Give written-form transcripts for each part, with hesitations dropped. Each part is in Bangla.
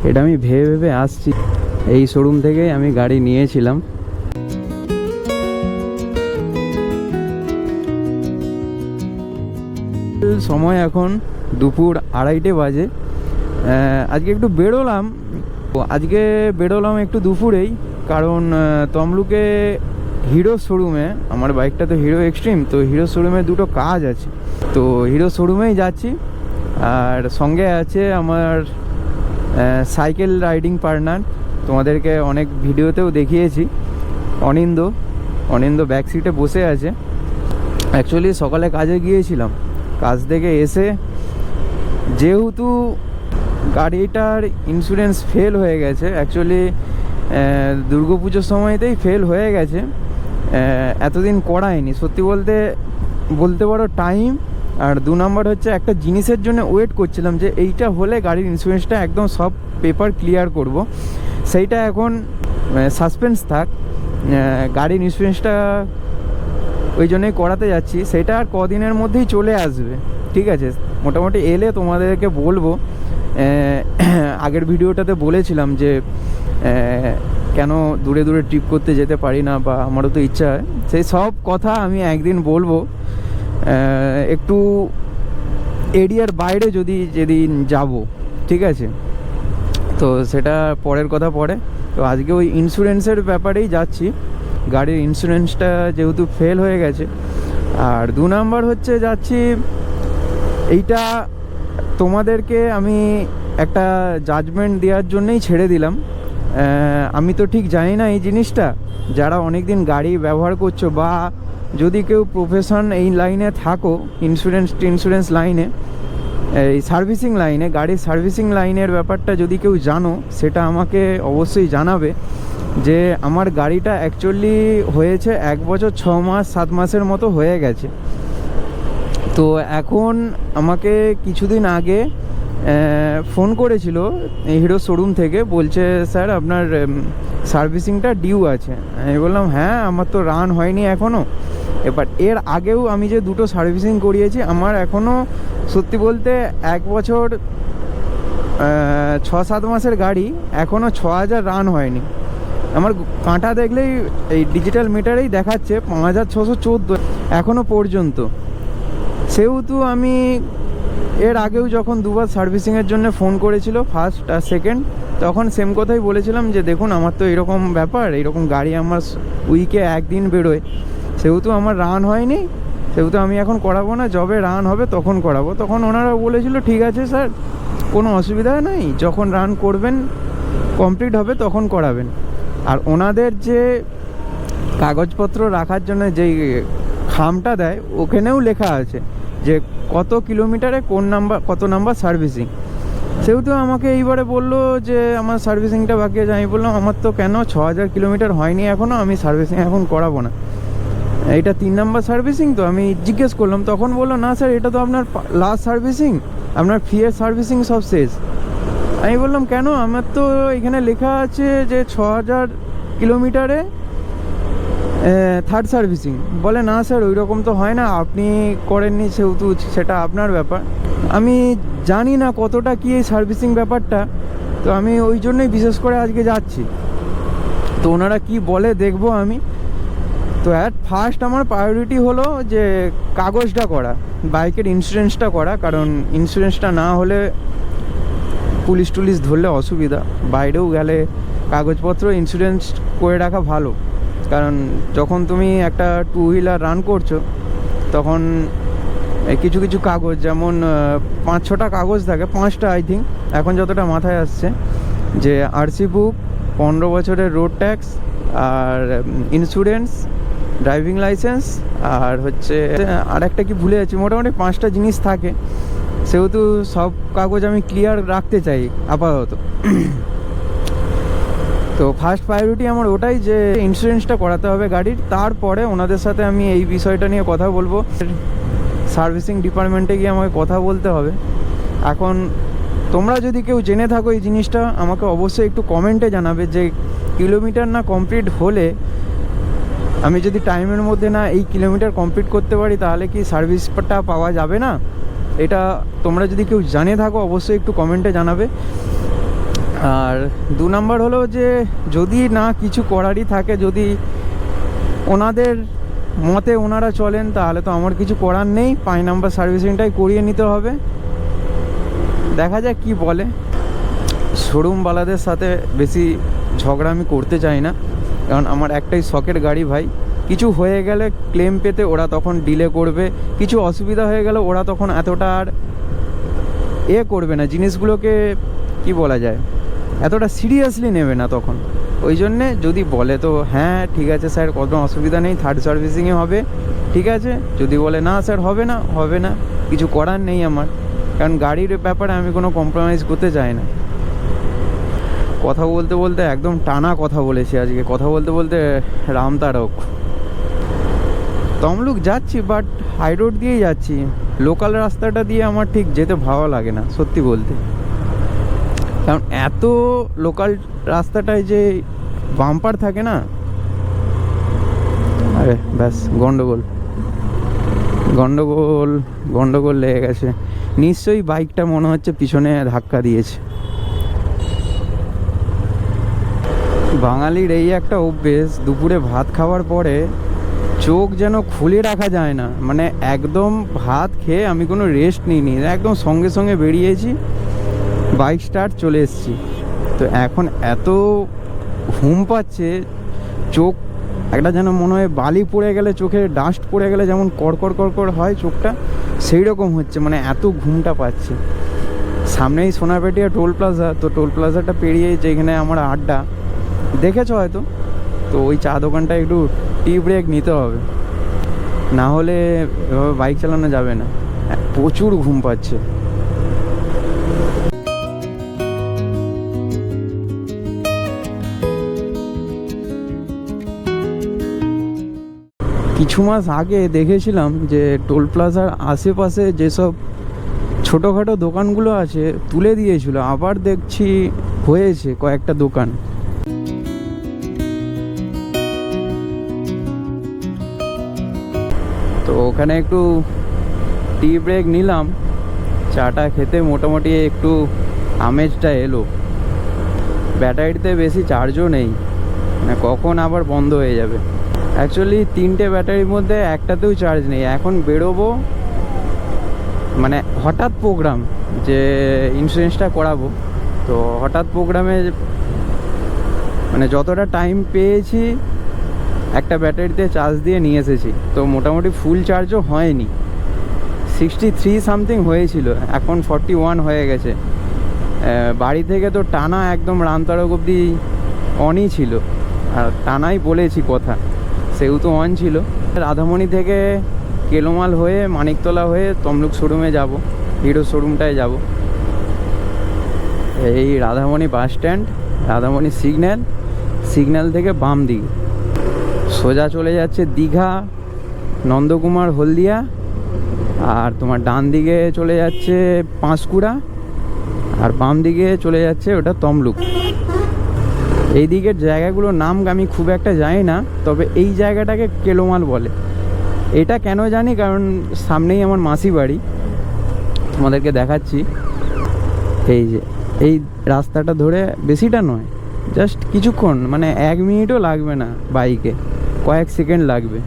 এটা আমি ভেবে ভেবে আসছি, এই শোরুম থেকেই আমি গাড়ি নিয়েছিলাম। সময় এখন দুপুর 2:30 বাজে। আজকে একটু বেরোলাম একটু দুপুরেই, কারণ তমলুকে হিরো শোরুমে, আমার বাইকটা তো হিরো এক্সট্রিম, তো হিরো শোরুমে দুটো কাজ আছে, তো হিরো শোরুমেই যাচ্ছি। আর সঙ্গে আছে আমার সাইকেল রাইডিং পার্টনার, তোমাদেরকে অনেক ভিডিওতেও দেখিয়েছি, অনিন্দ ব্যাক সিটে বসে আছে। অ্যাকচুয়ালি সকালে কাজে গিয়েছিলাম, কাজ থেকে এসে যেহেতু গাড়িটার ইন্স্যুরেন্স ফেল হয়ে গেছে, অ্যাকচুয়ালি দুর্গাপুজোর সময়তেই ফেল হয়ে গেছে, এতদিন করায়নি সত্যি বলতে পারো টাইম। আর 2 নম্বর হচ্ছে একটা জিনিসের জন্য ওয়েট করছিলাম যে এইটা হলে গাড়ির ইন্স্যুরেন্সটা একদম সব পেপার ক্লিয়ার করব, সেইটা এখন সাসপেন্স থাক। গাড়ির ইন্স্যুরেন্সটা ওই জন্যই করাতে যাচ্ছি, সেটা আর কদিনের মধ্যেই চলে আসবে, ঠিক আছে। মোটামুটি এলে তোমাদেরকে বলবো। আগের ভিডিওটাতে বলেছিলাম যে কেন দূরে দূরে ট্রিপ করতে যেতে পারি না, বা আমারও তো ইচ্ছা হয়, সেই সব কথা আমি একদিন বলবো। একটু এরিয়ার বাইরে যেদিন যাব, ঠিক আছে, তো সেটা পরের কথা পরে। তো আজকে ওই ইন্স্যুরেন্সের ব্যাপারেই যাচ্ছি, গাড়ির ইন্স্যুরেন্সটা যেহেতু ফেল হয়ে গেছে। আর 2 নম্বর হচ্ছে যাচ্ছি, এইটা তোমাদেরকে আমি একটা জাজমেন্ট দেওয়ার জন্যই ছেড়ে দিলাম। আমি তো ঠিক জানি না এই জিনিসটা, যারা অনেক দিন গাড়ি ব্যবহার করছো, বা যদি কেউ প্রফেশন এই লাইনে থাকো, ইন্স্যুরেন্স লাইনে, এই সার্ভিসিং লাইনে, গাড়ির সার্ভিসিং লাইনের ব্যাপারটা যদি কেউ জানো, সেটা আমাকে অবশ্যই জানাবে। যে আমার গাড়িটা অ্যাকচুয়ালি হয়েছে 1 বছর 6 মাস 7 মাসের মতো হয়ে গেছে। তো এখন আমাকে কিছুদিন আগে ফোন করেছিল হিরো শোরুম থেকে, বলছে স্যার আপনার সার্ভিসিংটা ডিউ আছে। আমি বললাম হ্যাঁ, আমার তো রান হয়নি এখনও। এবার এর আগেও আমি যে 2টো সার্ভিসিং করিয়েছি, আমার এখনও সত্যি বলতে 1 বছর 6-7 মাসের গাড়ি, এখনও 6000 রান হয়নি। আমার কাঁটা দেখলেই এই ডিজিটাল মিটারেই দেখাচ্ছে 5614 এখনও পর্যন্ত। সেহেতু আমি এর আগেও যখন 2বার সার্ভিসিংয়ের জন্য ফোন করেছিল, ফার্স্ট আর সেকেন্ড, তখন সেম কথাই বলেছিলাম যে দেখুন আমার তো এরকম ব্যাপার, এরকম গাড়ি আমার উইকে 1 দিন বেরোয়, সেহেতু আমার রান হয়নি, সেহেতু আমি এখন করাবো না, যবে রান হবে তখন করাবো। তখন ওনারা বলেছিল ঠিক আছে স্যার, কোনো অসুবিধা নেই, যখন রান করবেন কমপ্লিট হবে তখন করাবেন। আর ওনাদের যে কাগজপত্র রাখার জন্য যেই খামটা দেয়, ওখানেও লেখা আছে যে কত কিলোমিটারে কত নাম্বার সার্ভিসিং। সেহেতু আমাকে এইবারে বললো যে আমার সার্ভিসিংটা বাকি আছে। আমি বললাম আমার তো কেন 6000 কিলোমিটার হয়নি এখনও, আমি সার্ভিসিং এখন করাবো না, এটা 3 নাম্বার সার্ভিসিং। তো আমি জিজ্ঞেস করলাম, তখন বললো না স্যার, এটা তো আপনার লাস্ট সার্ভিসিং, আপনার ফিয়ের সার্ভিসিং সব শেষ। আমি বললাম কেন, আমার তো এখানে লেখা আছে যে 6000 কিলোমিটারে থার্ড সার্ভিসিং। বলে না স্যার, ওই রকম তো হয় না, আপনি করেননি সেহেতু সেটা আপনার ব্যাপার। আমি জানি না কতটা কি এই সার্ভিসিং ব্যাপারটা, তো আমি ওই জন্যই বিশেষ করে আজকে যাচ্ছি। তো ওনারা কি বলে দেখবো আমি। তো অ্যাট ফার্স্ট আমার প্রায়োরিটি হলো যে কাগজটা করা, বাইকের ইন্স্যুরেন্সটা করা, কারণ ইন্স্যুরেন্সটা না হলে পুলিশ টুলিশ ধরলে অসুবিধা, বাইরেও গেলে কাগজপত্র ইন্স্যুরেন্স করে রাখা ভালো। কারণ যখন তুমি একটা 2 হুইলার রান করছো, তখন কিছু কিছু কাগজ, যেমন 5-6টা কাগজ থাকে, 5টা আই থিঙ্ক এখন যতটা মাথায় আসছে, যে আরসি বুক, 15 বছরের রোড ট্যাক্স, আর ইন্স্যুরেন্স, ড্রাইভিং লাইসেন্স, আর হচ্ছে আর একটা কি ভুলে যাচ্ছি, মোটামুটি 5টা জিনিস থাকে। সেহেতু সব কাগজ আমি ক্লিয়ার রাখতে চাই আপাতত। তো ফার্স্ট প্রায়োরিটি আমার ওটাই, যে ইন্স্যুরেন্সটা করাতে হবে গাড়ির। তারপরে ওনাদের সাথে আমি এই বিষয়টা নিয়ে কথা বলবো, সার্ভিসিং ডিপার্টমেন্টে গিয়ে আমাকে কথা বলতে হবে। এখন তোমরা যদি কেউ জেনে থাকো এই জিনিসটা, আমাকে অবশ্যই একটু কমেন্টে জানাবে যে কিলোমিটার না কমপ্লিট হলে, আমি যদি টাইমের মধ্যে না এই কিলোমিটার কমপ্লিট করতে পারি, তাহলে কি সার্ভিসটা পাওয়া যাবে না। এটা তোমরা যদি কেউ জানে থাকো অবশ্যই একটু কমেন্টে জানাবে। আর 2 নাম্বার হলো যে যদি না কিছু করারই থাকে, যদি ওনাদের মতে ওনারা চলেন, তাহলে তো আমার কিছু করার নেই, 5 নাম্বার সার্ভিসিংটাই করিয়ে নিতে হবে। দেখা যাক কি বলে। শোরুমওয়ালাদের সাথে বেশি ঝগড়া আমি করতে চাই না, কারণ আমার একটাই শখের গাড়ি ভাই। কিছু হয়ে গেলে ক্লেম পেতে ওরা তখন ডিলে করবে, কিছু অসুবিধা হয়ে গেলে ওরা তখন এতটা আর করবে না, জিনিসগুলোকে কি বলা যায়, এতটা সিরিয়াসলি নেবে না তখন। ওই জন্যে যদি বলে তো হ্যাঁ ঠিক আছে স্যার, কোনো অসুবিধা নেই, 3rd সার্ভিসিংয়ে হবে, ঠিক আছে। যদি বলে না স্যার হবে না, হবে না, কিছু করার নেই আমার, কারণ গাড়ির ব্যাপারে আমি কোনো কম্প্রোমাইজ করতে চাই না। কথা বলতে বলতে একদম টানা কথা বলেছি আজকে, কথা বলতে বলতে রামতারক। তমলুক যাচ্ছি, বাট হাই রোড দিয়েই যাচ্ছি, লোকাল রাস্তাটা দিয়ে আমার ঠিক যেতে ভালো লাগে না সত্যি বলতে, কারণ এত লোকাল রাস্তাটায় যে বাম্পার থাকে না, আরে ব্যাস গন্ডগোল গন্ডগোল গন্ডগোল লেগে গেছে। নিশ্চয়ই বাইকটা মনে হচ্ছে পিছনে ধাক্কা দিয়েছে। বাঙালির এই একটা অভ্যেস, দুপুরে ভাত খাওয়ার পরে চোখ যেন খুলে রাখা যায় না, মানে একদম ভাত খেয়ে আমি কোনো রেস্ট নিইনি, একদম সঙ্গে সঙ্গে বেরিয়েছি, বাইক স্টার্ট, চলে এসেছি। তো এখন এত ঘুম পাচ্ছে, চোখ একটা যেন মনে হয় বালি পড়ে গেলে, চোখে ডাস্ট পড়ে গেলে যেমন কড়কড় কড়কড় হয় চোখটা, সেই রকম হচ্ছে, মানে এত ঘুমটা পাচ্ছে। সামনেই সোনাপেটিয়া টোল প্লাজা, তো টোল প্লাজাটা পেরিয়ে যেখানে আমার আড্ডা দেখেছো হয়তো, তো ওই চা দোকানটা একটু টি ব্রেক নিতে হবে, না হলে এভাবে বাইক চালানো যাবে না, প্রচুর ঘুম পাচ্ছে। কিছু মাস আগে দেখেছিলাম যে টোল প্লাজার আশেপাশে যেসব ছোটোখাটো দোকানগুলো আছে তুলে দিয়েছিল, আবার দেখছি হয়েছে কয়েকটা দোকান। তো ওখানে একটু টি ব্রেক নিলাম, চাটা খেতে মোটামুটি একটু আমেজটা এলো। ব্যাটারিতে বেশি চার্জও নেই, মানে কখন আবার বন্ধ হয়ে যাবে। অ্যাকচুয়ালি 3টে ব্যাটারির মধ্যে একটাতেও চার্জ নেই। এখন বেরোবো, মানে হঠাৎ প্রোগ্রাম, যে ইন্স্যুরেন্সটা করাবো, তো হঠাৎ প্রোগ্রামে মানে যতটা টাইম পেয়েছি একটা ব্যাটারিতে চার্জ দিয়ে নিয়ে এসেছি, তো মোটামুটি ফুল চার্জও হয়নি, 63 সামথিং হয়েছিল, এখন 41 হয়ে গেছে। বাড়ি থেকে তো টানা একদম রামতারক অবধি অনই ছিল, আর টানাই বলেছি কথা, সেহেতু অন ছিল। রাধামণি থেকে কেলোমাল হয়ে মানিকতলা হয়ে তমলুক শোরুমে যাব, হিরো শোরুমটায় যাব। এই Radhamani bus stand, Radhamani signal থেকে বাম দিকে সোজা চলে যাচ্ছে দীঘা, নন্দকুমার, হলদিয়া, আর তোমার ডান দিকে চলে যাচ্ছে পাঁশকুড়া, আর বাম দিকে চলে যাচ্ছে ওটা তমলুক। এই দিকের জায়গাগুলোর নাম আমি খুব একটা জানি না, তবে এই জায়গাটাকে কেলোমাল বলে। এটা কেন জানি, কারণ সামনেই আমার মাসি বাড়ি, তোমাদেরকে দেখাচ্ছি। এই যে এই রাস্তাটা ধরে, বেশিটা নয়, জাস্ট কিছুক্ষণ, মানে 1 মিনিটও লাগবে না বাইকে, কয়েক সেকেন্ড লাগবে।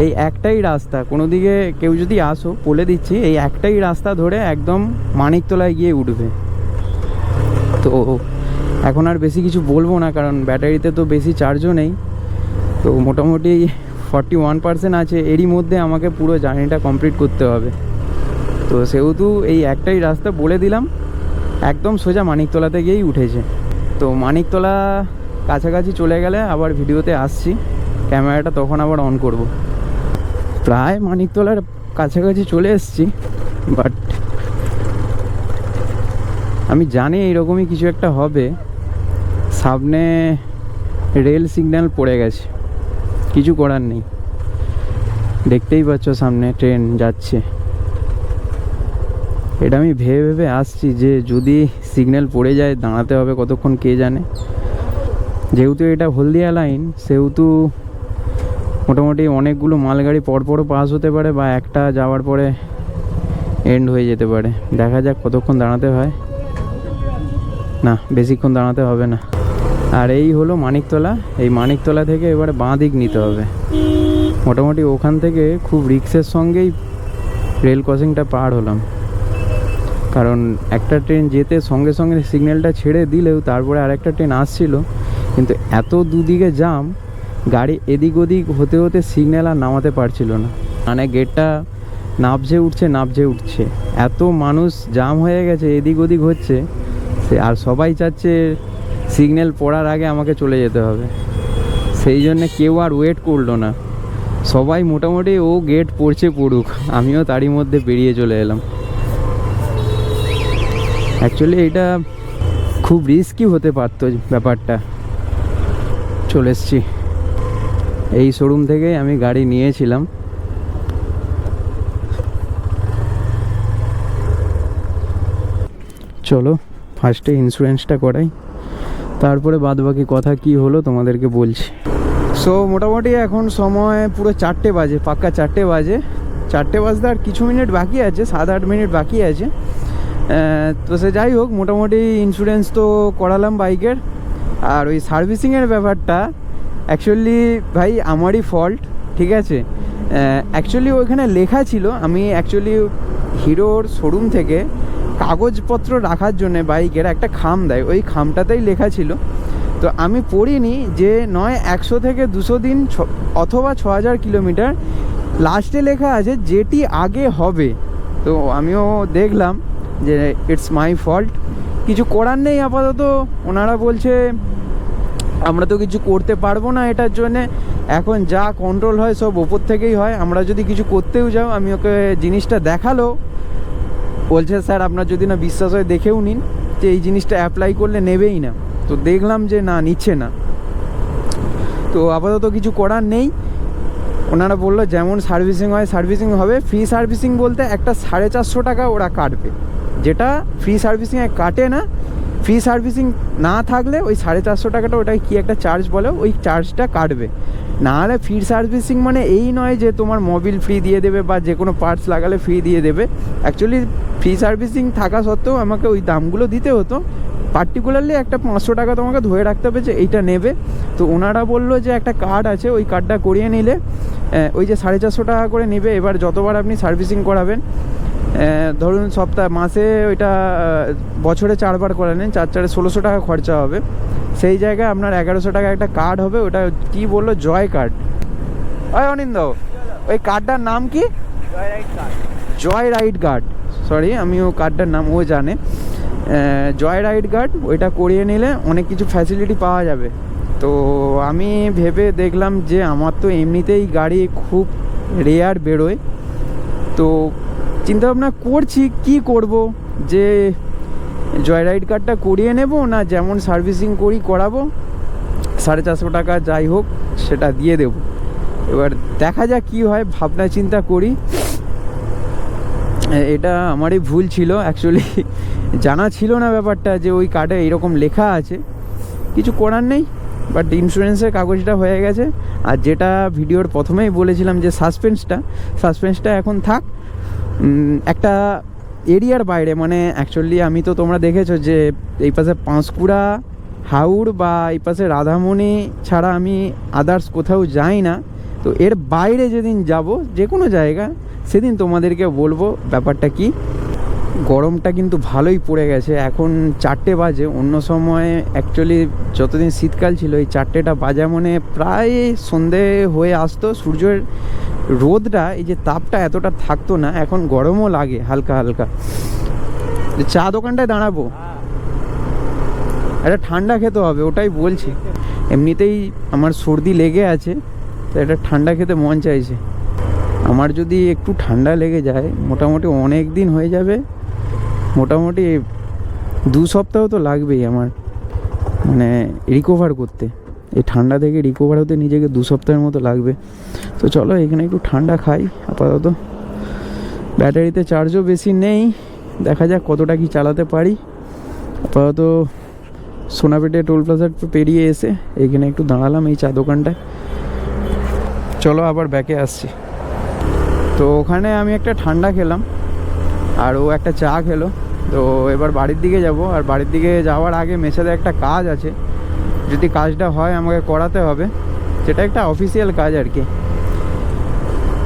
এই একটাই রাস্তা, কোনো দিকে কেউ যদি আসো বলে দিচ্ছি, এই একটাই রাস্তা ধরে একদম মানিকতলায় গিয়ে উঠবে। তো এখন আর বেশি কিছু বলবো না, কারণ ব্যাটারিতে তো বেশি চার্জও নেই, তো মোটামুটি 41% আছে, এরই মধ্যে আমাকে পুরো জার্নিটা কমপ্লিট করতে হবে। তো সেহেতু এই একটাই রাস্তা বলে দিলাম, একদম সোজা মানিকতলাতে গিয়েই উঠেছে। তো মানিকতলা কাছাকাছি চলে গেলে আবার ভিডিওতে আসছি, ক্যামেরাটা তখন আবার অন করব। প্রায় মানিকতলার কাছাকাছি চলে এসেছি, বাট আমি জানি এইরকমই কিছু একটা হবে। সামনে রেল সিগন্যাল পড়ে গেছে, কিছু করার নেই, দেখতেই পাচ্ছ সামনে ট্রেন যাচ্ছে। এটা আমি ভেবে ভেবে আসছি যে যদি সিগন্যাল পড়ে যায় দাঁড়াতে হবে কতক্ষণ কে জানে। যেহেতু এটা হলদিয়া লাইন, সেহেতু মোটামুটি অনেকগুলো মালগাড়ি পরপরও পাস হতে পারে, বা একটা যাওয়ার পরে এন্ড হয়ে যেতে পারে। দেখা যাক কতক্ষণ দাঁড়াতে হয়। না, বেশিক্ষণ দাঁড়াতে হবে না। আর এই হলো মানিকতলা। এই মানিকতলা থেকে এবারে বাঁ দিক নিতে হবে। মোটামুটি ওখান থেকে খুব রিক্সের সঙ্গেই রেল ক্রসিংটা পার হলাম, কারণ একটা ট্রেন যেতে সঙ্গে সঙ্গে সিগন্যালটা ছেড়ে দিলেও তারপরে আরেকটা ট্রেন আসছিল, কিন্তু এত দুদিকে জাম, গাড়ি এদিক ওদিক হতে হতে সিগন্যাল আর নামাতে পারছিল না। মানে গেটটা নাবঝে উঠছে, এত মানুষ জাম হয়ে গেছে, এদিক ওদিক হচ্ছে সে, আর সবাই চাচ্ছে সিগন্যাল পড়ার আগে আমাকে চলে যেতে হবে। সেই জন্যে কেউ আর ওয়েট করলো না, সবাই মোটামুটি ও গেট পড়ুক, আমিও তারই মধ্যে বেরিয়ে চলে এলাম। অ্যাকচুয়ালি এটা খুব রিস্কি হতে পারতো ব্যাপারটা। চলে এসছি, এই শোরুম থেকেই আমি গাড়ি নিয়েছিলাম। চলো ফার্স্টে ইন্স্যুরেন্সটা করাই, তারপরে বাদবাকি কথা কি হলো তোমাদেরকে বলছি। সো মোটামুটি এখন সময় পুরো 4টে বাজে, পাক্কা 4টে বাজে। 4টে বাজতে আর কিছু মিনিট বাকি আছে, 7-8 মিনিট বাকি আছে। তো সে যাই হোক, মোটামুটি ইন্স্যুরেন্স তো করালাম বাইকের। আর ওই সার্ভিসিংয়ের ব্যাপারটা অ্যাকচুয়ালি ভাই আমারই ফল্ট, ঠিক আছে। অ্যাকচুয়ালি ওইখানে লেখা ছিল, আমি অ্যাকচুয়ালি হিরোর শোরুম থেকে কাগজপত্র রাখার জন্য বাইকের একটা খাম দেয়, ওই খামটাতেই লেখা ছিল। তো আমি পড়িনি যে নয় 100 থেকে 200 দিন অথবা 6000 কিলোমিটার, লাস্টে লেখা আছে যেটি আগে হবে। তো আমিও দেখলাম যে ইটস মাই ফল্ট, কিছু করার নেই। আপাতত ওনারা বলছে আমরা তো কিছু করতে পারবো না এটার জন্যে, এখন যা কন্ট্রোল হয় সব ওপর থেকেই হয়। আমরা যদি কিছু করতেও যাও, আমি ওকে জিনিসটা দেখালো, বলছে স্যার আপনার যদি না বিশ্বাস হয় দেখেও নিন, যে এই জিনিসটা অ্যাপ্লাই করলে নেবেই না। তো দেখলাম যে না, নিচ্ছে না। তো আপাতত কিছু করার নেই। ওনারা বললো যেমন সার্ভিসিং হয় সার্ভিসিং হবে। ফ্রি সার্ভিসিং বলতে একটা 450 টাকা ওরা কাটবে, যেটা ফ্রি সার্ভিসিংয়ে কাটে না। ফ্রি সার্ভিসিং না থাকলে ওই 450 টাকাটা, ওটাই কি একটা চার্জ বলে, ওই চার্জটা কাটবে। নাহলে ফ্রি সার্ভিসিং মানে এই নয় যে তোমার মোবিল ফ্রি দিয়ে দেবে বা যে কোনো পার্টস লাগালে ফ্রি দিয়ে দেবে। অ্যাকচুয়ালি ফ্রি সার্ভিসিং থাকা সত্ত্বেও আমাকে ওই দামগুলো দিতে হতো। পার্টিকুলারলি একটা 500 টাকা তোমাকে ধরে রাখতে হবে যে এইটা নেবে। তো ওনারা বললো যে একটা কার্ড আছে, ওই কার্ডটা করিয়ে নিলে ওই যে 450 টাকা করে নেবে। এবার যতবার আপনি সার্ভিসিং করাবেন, ধরুন মাসে ওইটা বছরে 4 বার করালেন, 4 1600 টাকা খরচা হবে। সেই জায়গায় আপনার 1100 টাকা একটা কার্ড হবে, ওটা কি বললো, জয় কার্ড। ওই অনিন্দ, ওই কার্ডটার নাম কি? জয় রাইড কার্ড। সরি, আমি ও কার্ডটার নাম ও জানে। জয় রাইড কার্ড, ওইটা করিয়ে নিলে অনেক কিছু ফ্যাসিলিটি পাওয়া যাবে। তো আমি ভেবে দেখলাম যে আমার তো এমনিতেই গাড়ি খুব রেয়ার বেরোয়, তো চিন্তা ভাবনা করছি কি করব, যে জয় রাইড কার্ডটা করিয়ে নেব না যেমন সার্ভিসিং করাবো, 450 টাকা যাই হোক সেটা দিয়ে দেব। এবার দেখা যাক কি হয়, ভাবনা চিন্তা করি। এটা আমারই ভুল ছিল, অ্যাকচুয়ালি জানা ছিল না ব্যাপারটা যে ওই কার্ডে এইরকম লেখা আছে। কিছু করার নেই, বাট ইন্স্যুরেন্সের কাগজটা হয়ে গেছে। আর যেটা ভিডিওর প্রথমেই বলেছিলাম যে সাসপেন্সটা এখন থাক একটা এরিয়ার বাইরে। মানে অ্যাকচুয়ালি আমি তো, তোমরা দেখেছো যে এই পাশে পাঁশকুড়া, হাওড় বা এই পাশে রাধামণি ছাড়া আমি আদার্স কোথাও যাই না। তো এর বাইরে যেদিন যাব যে কোনো জায়গা, সেদিন তোমাদেরকে বলবো ব্যাপারটা কি। গরমটা কিন্তু ভালোই পড়ে গেছে, এখন 4টে বাজে। অন্য সময় অ্যাকচুয়ালি যতদিন শীতকাল ছিল, এই 4টেটা বাজা মানে প্রায় সন্ধে হয়ে আসতো। সূর্যের রোদটা, এই যে তাপটা এতটা থাকতো না, এখন গরমও লাগে হালকা হালকা। চা দোকানটায় দাঁড়াবো, একটা ঠান্ডা খেতে হবে, ওটাই বলছি। এমনিতেই আমার সর্দি লেগে আছে, তো এটা ঠান্ডা খেতে মন চাইছে। আমার যদি একটু ঠান্ডা লেগে যায়, মোটামুটি অনেক দিন হয়ে যাবে, মোটামুটি 2 সপ্তাহ তো লাগবেই আমার মানে রিকভার করতে। এই ঠান্ডা থেকে রিকভার হতে নিজেকে 2 সপ্তাহের মতো লাগবে। তো চলো এখানে একটু ঠান্ডা খাই আপাতত। ব্যাটারিতে চার্জও বেশি নেই, দেখা যাক কতটা কি চালাতে পারি। আপাতত সোনাপেটে টোল প্লাজা পেরিয়ে এসে এইখানে একটু দাঁড়ালাম এই চা দোকানটায়। চলো আবার ব্যাকে আসছি। তো ওখানে আমি একটা ঠান্ডা খেলাম আর ও একটা চা খেলো। তো এবার বাড়ির দিকে যাব, আর বাড়ির দিকে যাওয়ার আগে মেসাতে একটা কাজ আছে, যদি কাজটা হয় আমাকে করাতে হবে, সেটা একটা অফিসিয়াল কাজ আর কি।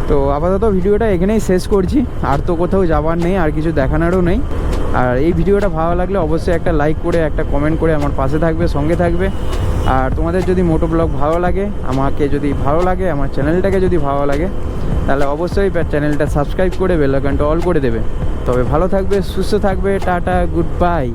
তো আপাতত ভিডিওটা এখানেই শেষ করছি, আর তো কোথাও যাবার নেই, আর কিছু দেখানোরও নেই। আর এই ভিডিওটা ভালো লাগলে অবশ্যই একটা লাইক করে একটা কমেন্ট করে আমার পাশে থাকবে, সঙ্গে থাকবে। আর তোমাদের যদি মোটো ব্লগ ভালো লাগে, আমাকে যদি ভালো লাগে, আমার চ্যানেলটাকে যদি ভালো লাগে, তাহলে অবশ্যই চ্যানেলটা সাবস্ক্রাইব করে বেল আইকনটা অল করে দেবে। তবে ভালো থাকবে, সুস্থ থাকবে, টাটা, গুড বাই।